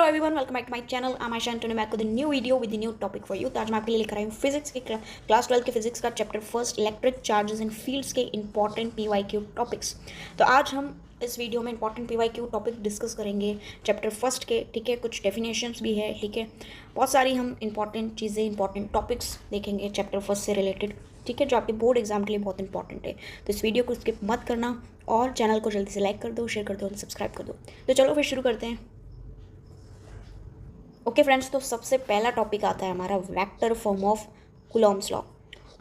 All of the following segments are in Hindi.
Everyone, welcome back to my channel. I am Ayesha and today मैं with new video with new topic for you. तो आज मैं आपके लिए लेकर आई हूँ फिजिक्स के क्लास 12 के फिजिक्स का chapter first electric charges and fields के इंपॉर्टेंट पीवाईक्यू टॉपिक्स। तो आज हम इस वीडियो में इंपॉर्टेंट पीवाईक्यू टॉपिक डिस्कस करेंगे चैप्टर फर्स्ट के। ठीक है, कुछ डेफिनेशंस भी है। ठीक है, बहुत सारी हम इंपॉर्टेंट चीज़ें, इंपॉर्टेंट टॉपिक्स देखेंगे चैप्टर फर्स्ट से रिलेटेड। ठीक है, जो आपके बोर्ड एग्जाम के लिए बहुत इंपॉर्टेंट है। तो इस वीडियो को स्किप मत करना और चैनल को जल्दी से लाइक कर दो, शेयर कर दो और सब्सक्राइब कर दो। तो चलो फिर शुरू करते हैं। ओके फ्रेंड्स, तो सबसे पहला टॉपिक आता है हमारा vector form of Coulomb's law.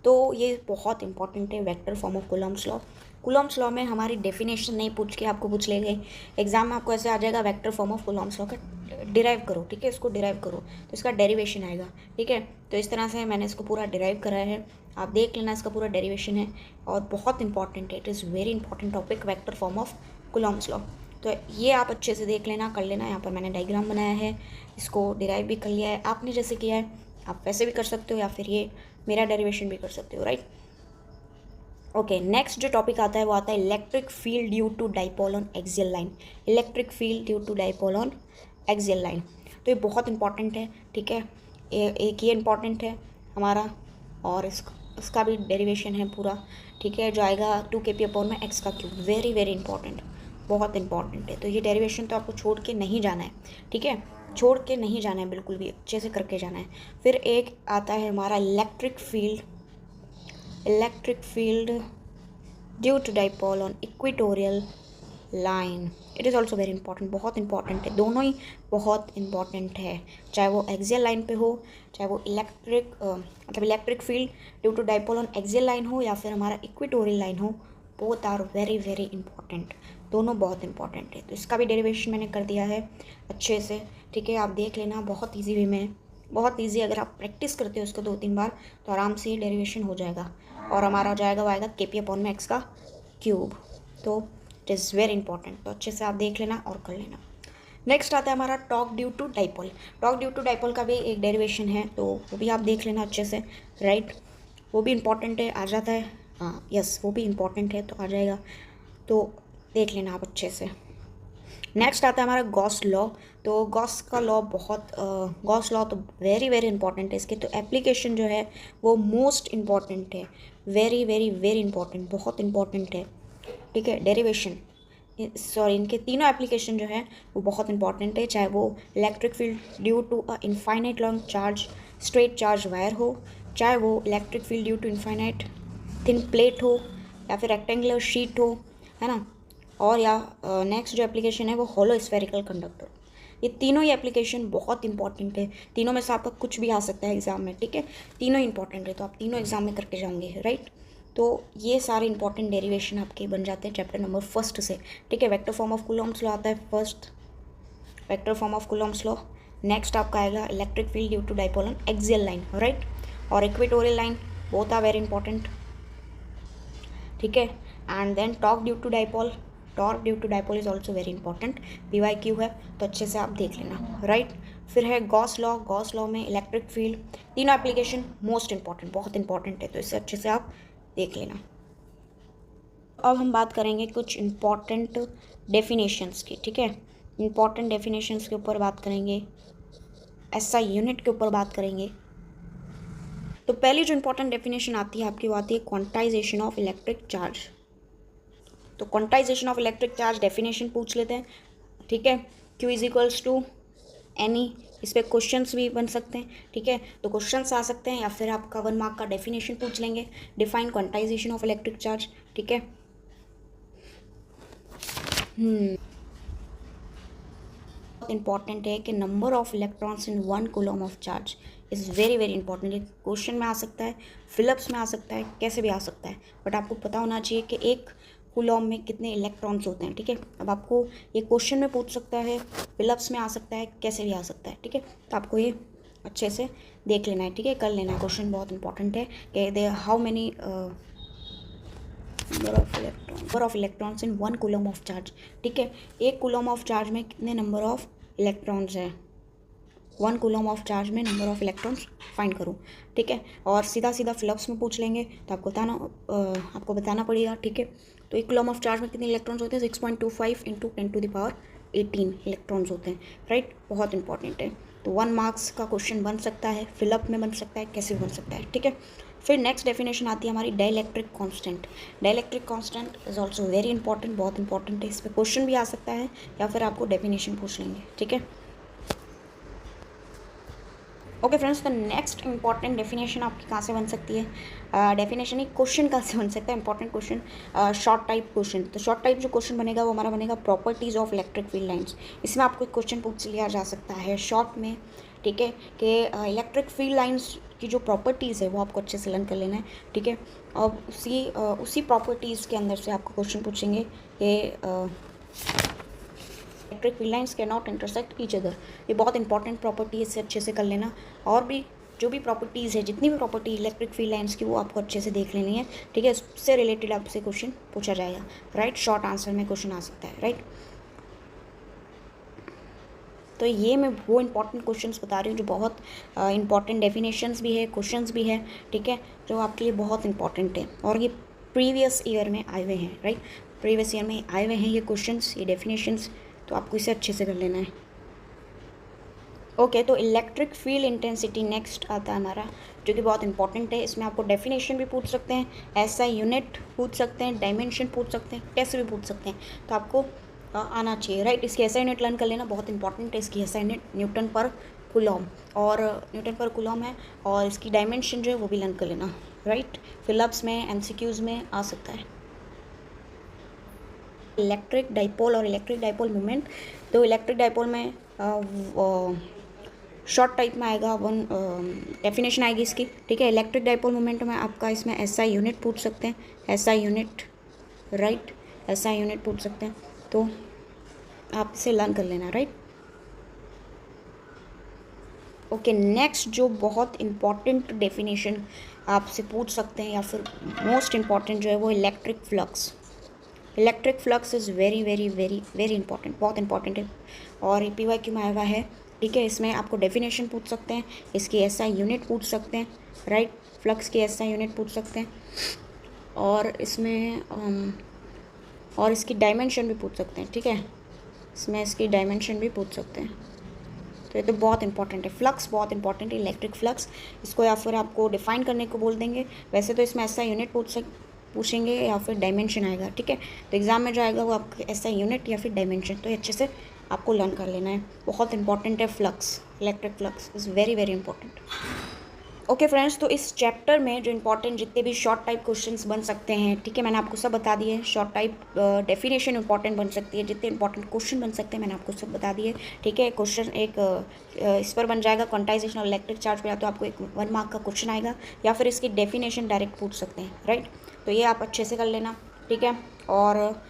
तो ये बहुत इंपॉर्टेंट है, vector form of Coulomb's law. Coulomb's law में हमारी डेफिनेशन नहीं पूछ के आपको पूछ लेंगे एग्जाम में, आपको ऐसे आ जाएगा vector form of Coulomb's law का डिराइव करो। ठीक है, इसको डिराइव करो तो इसका डेरिवेशन आएगा। ठीक है, तो इस तरह से मैंने इसको पूरा डिराइव कराया है, आप देख लेना, इसका पूरा डेरिवेशन है और बहुत इंपॉर्टेंट है। It is very important topic, vector form of Coulomb's law. तो ये आप अच्छे से देख लेना, कर लेना। यहाँ पर मैंने डायग्राम बनाया है, इसको डिराइव भी कर लिया है। आपने जैसे किया है आप वैसे भी कर सकते हो या फिर ये मेरा डेरिवेशन भी कर सकते हो, राइट। ओके, नेक्स्ट जो टॉपिक आता है वो आता है electric field due to dipole on axial line. Electric field due to dipole on axial line, तो ये बहुत इंपॉर्टेंट है। ठीक है, एक ये इंपॉर्टेंट है हमारा, और इसका भी डेरिवेशन है पूरा। ठीक है, जो आएगा 2 kp में x का क्यूब, वेरी वेरी इंपॉर्टेंट, बहुत इंपॉर्टेंट है। तो ये डेरिवेशन तो आपको छोड़ के नहीं जाना है। ठीक है, छोड़ के नहीं जाना है, बिल्कुल भी अच्छे से करके जाना है। फिर एक आता है हमारा electric field due to dipole on equatorial line. It is also very important, बहुत इंपॉर्टेंट है। दोनों ही बहुत इंपॉर्टेंट है, चाहे वो एक्सियल लाइन पे हो, चाहे वो electric field due to dipole on axial line हो या फिर हमारा इक्वेटोरियल लाइन हो। Both are very very important, दोनों बहुत इंपॉर्टेंट है। तो इसका भी डेरिवेशन मैंने कर दिया है अच्छे से। ठीक है, आप देख लेना, बहुत ईजी वे में, बहुत ईजी। अगर आप प्रैक्टिस करते हो इसको 2-3 बार तो आराम से ये डेरिवेशन हो जाएगा और हमारा हो जाएगा, वो आएगा kp/x का क्यूब। तो इट इज़ वेरी इंपॉर्टेंट, तो अच्छे से आप देख लेना और कर लेना। नेक्स्ट आता है हमारा torque due to dipole. Torque due to dipole का भी एक डेरिवेशन है, तो वो भी आप देख लेना अच्छे से, राइट। वो भी इंपॉर्टेंट है, आ जाता है, हाँ यस, वो भी इंपॉर्टेंट है तो आ जाएगा, तो देख लेना आप अच्छे से। नेक्स्ट आता है हमारा गॉस लॉ। तो गॉस का लॉ गॉस लॉ तो वेरी वेरी इंपॉर्टेंट है। इसके तो एप्लीकेशन जो है वो मोस्ट इम्पॉर्टेंट है, वेरी वेरी वेरी इंपॉर्टेंट, बहुत इंपॉर्टेंट है। ठीक है, डेरिवेशन, सॉरी, इनके तीनों एप्लीकेशन जो है वो बहुत इंपॉर्टेंट है। चाहे वो electric field due to a infinite long charge straight charge wire हो, चाहे वो electric field due to infinite thin plate हो, या फिर रेक्टेंगुलर शीट हो, है ना, और या नेक्स्ट जो एप्लीकेशन है वो हॉलो स्फेरिकल कंडक्टर। ये तीनों ही एप्लीकेशन बहुत इंपॉर्टेंट है। तीनों में से आपका कुछ भी आ सकता है एग्जाम में। ठीक है, तीनों ही इंपॉर्टेंट है, तो आप तीनों एग्जाम में करके जाओगे, राइट। तो ये सारे इंपॉर्टेंट डेरिवेशन आपके बन जाते हैं चैप्टर नंबर फर्स्ट से। ठीक है, vector form of Coulomb's law आता है first, vector form of Coulomb's law. Next आपका आएगा electric field due to dipole on axial line, right, और equatorial line, both are very important. ठीक है, and then torque due to dipole is also very important, PYQ है, तो अच्छे से आप देख लेना, राइट। फिर है गॉस लॉ में इलेक्ट्रिक फील्ड, तीनों एप्लीकेशन मोस्ट इंपॉर्टेंट, बहुत इंपॉर्टेंट है, तो इसे अच्छे से आप देख लेना। अब हम बात करेंगे कुछ इंपॉर्टेंट डेफिनेशंस की। ठीक है, इंपॉर्टेंट डेफिनेशंस के ऊपर बात करेंगे, SI यूनिट के ऊपर बात करेंगे। तो पहली जो इंपॉर्टेंट डेफिनेशन आती है आपकी, वो आती है क्वांटाइजेशन ऑफ इलेक्ट्रिक चार्ज। तो quantisation of electric charge definition पूछ लेते हैं। ठीक है, Q is equals to n e, इस पर क्वेश्चंस भी बन सकते हैं। ठीक है, तो क्वेश्चंस आ सकते हैं या फिर आपका 1 मार्क का डेफिनेशन पूछ लेंगे, define quantization of electric charge. ठीक है, इंपॉर्टेंट है कि number of electrons in 1 coulomb of charge is very very important. ये क्वेश्चन में आ सकता है, फिलिप्स में आ सकता है, कैसे भी आ सकता है, बट आपको पता होना चाहिए कि एक कूलम में कितने इलेक्ट्रॉन्स होते हैं। ठीक है, अब आपको ये क्वेश्चन में पूछ सकता है, फिलिप्स में आ सकता है, कैसे भी आ सकता है। ठीक है, तो आपको ये अच्छे से देख लेना है। ठीक है, कर लेना है, क्वेश्चन बहुत इंपॉर्टेंट है कि they how many number of electrons in 1 coulomb of charge. ठीक है, एक कूलम ऑफ चार्ज में कितने नंबर ऑफ इलेक्ट्रॉन्स है, 1 कूलम ऑफ चार्ज में नंबर ऑफ इलेक्ट्रॉन्स फाइंड करो। ठीक है, और सीधा फिलिप्स में पूछ लेंगे तो आपको बताना पड़ेगा। ठीक है, तो 1 कूलम ऑफ चार्ज में कितने इलेक्ट्रॉन्स होते हैं, 6.25 × 10⁻⁸ 18 इलेक्ट्रॉन्स होते हैं, राइट, बहुत इंपॉर्टेंट है। तो 1 मार्क्स का क्वेश्चन बन सकता है, फिलअप में बन सकता है, कैसे भी बन सकता है, ठीक है। फिर नेक्स्ट डेफिनेशन आती है हमारी dielectric constant. Dielectric constant is also very important, बहुत इंपॉर्टेंट है। इस पर क्वेश्चन भी आ सकता है या फिर आपको डेफिनेशन पूछ लेंगे, ठीक है। ओके फ्रेंड्स, तो नेक्स्ट इंपॉर्टेंट डेफिनेशन आपकी कहाँ से बन सकती है, डेफिनेशन ही क्वेश्चन कहाँ से बन सकता है, important question, short type question. तो शॉर्ट टाइप जो क्वेश्चन बनेगा वो हमारा बनेगा properties of electric field lines. इसमें आपको एक क्वेश्चन पूछ लिया जा सकता है शॉर्ट में, ठीक है, कि इलेक्ट्रिक फील्ड लाइंस की जो प्रॉपर्टीज़ है वो आपको अच्छे से लर्न कर लेना है, ठीक है। और उसी प्रॉपर्टीज़ के अंदर से आपको क्वेश्चन पूछेंगे कि electric field lines can not intersect each other. ये बहुत इंपॉर्टेंट प्रॉपर्टी है, इससे अच्छे से कर लेना। और भी जो भी प्रॉपर्टीज़ है, जितनी भी प्रॉपर्टी इलेक्ट्रिक फील्ड लाइंस की, वो आपको अच्छे से देख लेनी है, ठीक है। उससे रिलेटेड आपसे क्वेश्चन पूछा जाएगा, राइट, शॉर्ट आंसर में क्वेश्चन आ सकता है, राइट। तो ये मैं वो इंपॉर्टेंट क्वेश्चंस बता रही हूँ जो बहुत इंपॉर्टेंट डेफिनेशंस भी है, क्वेश्चंस भी है, ठीक है, जो आपके लिए बहुत इंपॉर्टेंट है। और ये प्रीवियस ईयर में आए हुए हैं, राइट, प्रीवियस ईयर में आए हुए हैं ये क्वेश्चंस, ये डेफिनेशंस, तो आपको इसे अच्छे से कर लेना है। ओके, तो इलेक्ट्रिक फील्ड इंटेंसिटी नेक्स्ट आता है हमारा, जो कि बहुत इंपॉर्टेंट है। इसमें आपको डेफिनेशन भी पूछ सकते हैं, ऐसा यूनिट पूछ सकते हैं, डायमेंशन पूछ सकते हैं, कैसे भी पूछ सकते हैं, तो आपको आना चाहिए, राइट। इसकी ऐसा यूनिट लर्न कर लेना, बहुत इंपॉर्टेंट है। इसकी ऐसा यूनिट न्यूटन पर कूलॉम, और न्यूटन पर कूलॉम है, और इसकी डायमेंशन जो है वो भी लर्न कर लेना, राइट। फिलअप्स में, एमसीक्यूज़ में आ सकता है। इलेक्ट्रिक डाइपोल और इलेक्ट्रिक डाइपोल मोमेंट, तो इलेक्ट्रिक डाइपोल में शॉर्ट टाइप में आएगा, वन डेफिनेशन आएगी इसकी, ठीक है। इलेक्ट्रिक डाइपोल मोमेंट में आपका इसमें एसआई यूनिट पूछ सकते हैं, SI unit, right, SI unit पूछ सकते हैं, तो आप इसे लर्न कर लेना, राइट। ओके, नेक्स्ट जो बहुत इंपॉर्टेंट डेफिनेशन आपसे पूछ सकते हैं, या फिर मोस्ट इंपॉर्टेंट जो है वो electric flux. Electric flux is very very very very important, बहुत इंपॉर्टेंट है, और ये PYQ में आया हुआ है, ठीक है। इसमें आपको डेफिनेशन पूछ सकते हैं, इसकी एसआई यूनिट पूछ सकते हैं, राइट, फ्लक्स की एसआई यूनिट पूछ सकते हैं, और इसमें और इसकी डायमेंशन भी पूछ सकते हैं, ठीक है। इसमें इसकी डायमेंशन भी पूछ सकते हैं, तो ये तो बहुत इंपॉर्टेंट है। फ्लक्स बहुत इंपॉर्टेंट है, इलेक्ट्रिक फ्लक्स, इसको या फिर आपको डिफाइन करने को बोल देंगे। वैसे तो इसमें ऐसा यूनिट पूछेंगे या फिर डायमेंशन आएगा, ठीक है। तो एग्जाम में जो आएगा वो आपका ऐसा यूनिट या फिर डायमेंशन, तो ये अच्छे से आपको लर्न कर लेना है, बहुत इंपॉर्टेंट है। Flux, electric flux is very very important. Okay friends, तो इस चैप्टर में जो इंपॉर्टेंट जितने भी शॉर्ट टाइप क्वेश्चंस बन सकते हैं, ठीक है, मैंने आपको सब बता दिए। शॉर्ट टाइप डेफिनेशन इंपॉर्टेंट बन सकती है, जितने इंपॉर्टेंट क्वेश्चन बन सकते हैं मैंने आपको सब बता दिए, ठीक है। क्वेश्चन एक इस पर बन जाएगा क्वांटाइजेशन और इलेक्ट्रिक चार्ज पर, या तो आपको एक 1 मार्क का क्वेश्चन आएगा, या फिर इसकी डेफिनेशन डायरेक्ट पूछ सकते हैं, राइट। तो ये आप अच्छे से कर लेना, ठीक है। और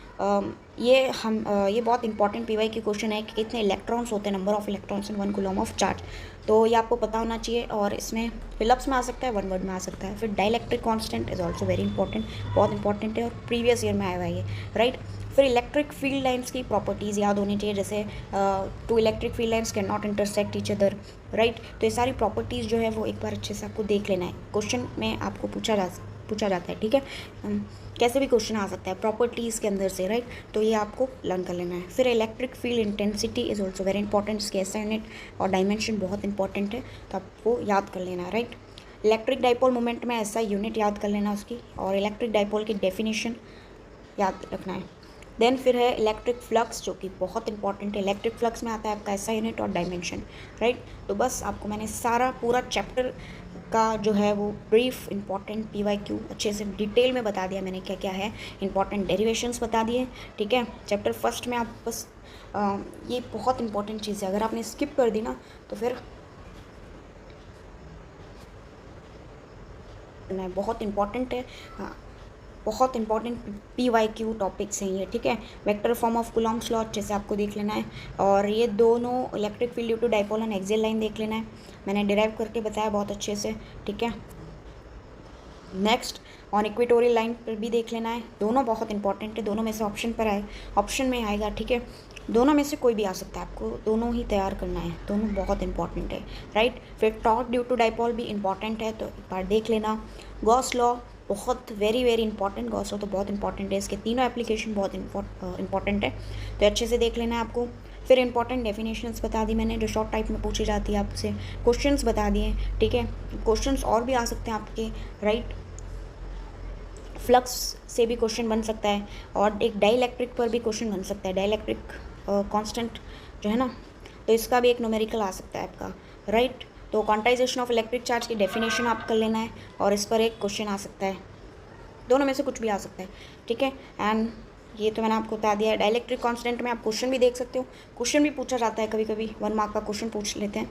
ये बहुत इंपॉर्टेंट PYQ क्वेश्चन है कि कितने इलेक्ट्रॉन्स होते हैं, number of electrons in 1 coulomb of charge, तो ये आपको पता होना चाहिए। और इसमें फिलअप्स में आ सकता है, 1 वर्ड में आ सकता है। फिर dielectric constant is also very important, बहुत इंपॉर्टेंट है, और प्रीवियस ईयर में आया हुआ है ये, राइट। फिर इलेक्ट्रिक फील्ड लाइंस की प्रॉपर्टीज़ याद होनी चाहिए, जैसे two electric field lines can not intersect each other, right. तो ये सारी प्रॉपर्टीज़ जो है वो एक बार अच्छे से आपको देख लेना है, क्वेश्चन में आपको पूछा जाता है, ठीक है। कैसे भी क्वेश्चन आ सकता है प्रॉपर्टीज़ के अंदर से, राइट। तो ये आपको लर्न कर लेना है। फिर electric field intensity is also very important, इसके एसआई यूनिट और डायमेंशन बहुत इंपॉर्टेंट है, तो आपको याद कर लेना है, राइट। इलेक्ट्रिक डाइपोल मोमेंट में एसआई यूनिट याद कर लेना उसकी, और इलेक्ट्रिक डाइपोल की डेफिनेशन याद रखना है। देन फिर है इलेक्ट्रिक फ्लक्स, जो कि बहुत इंपॉर्टेंट है। इलेक्ट्रिक फ्लक्स में आता है आपका एसआई यूनिट और डायमेंशन, राइट। तो बस आपको मैंने सारा पूरा चैप्टर का जो है वो ब्रीफ इंपॉर्टेंट PYQ अच्छे से डिटेल में बता दिया मैंने, क्या क्या है, इंपॉर्टेंट डेरिवेशंस बता दिए, ठीक है। चैप्टर फर्स्ट में आप बस ये बहुत इंपॉर्टेंट चीज़ है, अगर आपने स्किप कर दी ना तो फिर बहुत इंपॉर्टेंट है, हाँ, बहुत इंपॉर्टेंट PYQ टॉपिक्स हैं ये, ठीक है। Vector form of Coulomb's law अच्छे से आपको देख लेना है, और ये दोनों electric field due to dipole and axial line देख लेना है, मैंने डिराइव करके बताया बहुत अच्छे से, ठीक है। नेक्स्ट ऑन इक्वेटोरियल लाइन पर भी देख लेना है, दोनों बहुत इंपॉर्टेंट है, दोनों में से ऑप्शन में आएगा, ठीक है। दोनों में से कोई भी आ सकता है, आपको दोनों ही तैयार करना है, दोनों बहुत इंपॉर्टेंट है, राइट। फिर टॉर्क ड्यू टू डाइपोल भी इंपॉर्टेंट है, तो एक बार देख लेना। गॉस लॉ बहुत very very important, Gauss law तो बहुत इंपॉर्टेंट है, इसके तीनों एप्लीकेशन बहुत इंपॉर्टेंट है, तो अच्छे से देख लेना है आपको। फिर इंपॉर्टेंट डेफिनेशंस बता दी मैंने जो शॉर्ट टाइप में पूछी जाती है आपसे, क्वेश्चंस बता दिए, ठीक है। क्वेश्चंस और भी आ सकते हैं आपके, राइट। फ्लक्स से भी क्वेश्चन बन सकता है और एक डाइलेक्ट्रिक पर भी क्वेश्चन बन सकता है, डाइलेक्ट्रिक कांस्टेंट जो है ना, तो इसका भी एक न्यूमेरिकल आ सकता है आपका, राइट। तो क्वांटाइजेशन ऑफ इलेक्ट्रिक चार्ज की डेफिनेशन आप कर लेना है और इस पर एक क्वेश्चन आ सकता है, दोनों में से कुछ भी आ सकता है, ठीक है। एंड ये तो मैंने आपको बता दिया है। डाइलेक्ट्रिक कांस्टेंट में आप क्वेश्चन भी देख सकते हो, क्वेश्चन भी पूछा जाता है कभी कभी, 1 मार्क का क्वेश्चन पूछ लेते हैं,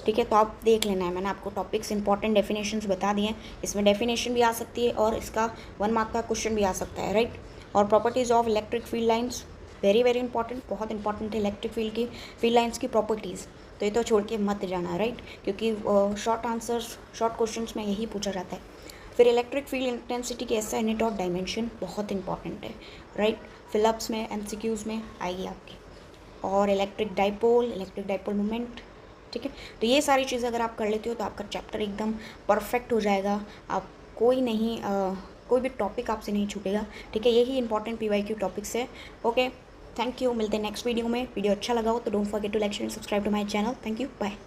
ठीक है। तो आप देख लेना है, मैंने आपको टॉपिक्स इंपॉर्टेंट डेफिनेशंस बता दिए हैं, इसमें डेफिनेशन भी आ सकती है और इसका 1 मार्क का क्वेश्चन भी आ सकता है, राइट। और properties of electric field lines, very very important, बहुत इंपॉर्टेंट है इलेक्ट्रिक फील्ड लाइन्स की प्रॉपर्टीज़, तो ये तो छोड़ के मत जाना, राइट, क्योंकि शॉर्ट आंसर्स, शॉर्ट क्वेश्चन में यही पूछा जाता है। फिर इलेक्ट्रिक फील्ड इंटेंसिटी की एसआई यूनिट ऑफ डायमेंशन, बहुत इंपॉर्टेंट है, राइट। फिलअप्स में, एमसीक्यूज़ में आएगी आपकी। और इलेक्ट्रिक डाइपोल मोमेंट, ठीक है। तो ये सारी चीज़ें अगर आप कर लेते हो तो आपका चैप्टर एकदम परफेक्ट हो जाएगा, आप कोई भी टॉपिक आपसे नहीं छूटेगा, ठीक है। यही इंपॉर्टेंट पीवाईक्यू टॉपिक्स है। ओके, थैंक यू, मिलते हैं नेक्स्ट वीडियो में। वीडियो अच्छा लगा हो तो don't forget to like share and subscribe to my channel. Thank you, bye.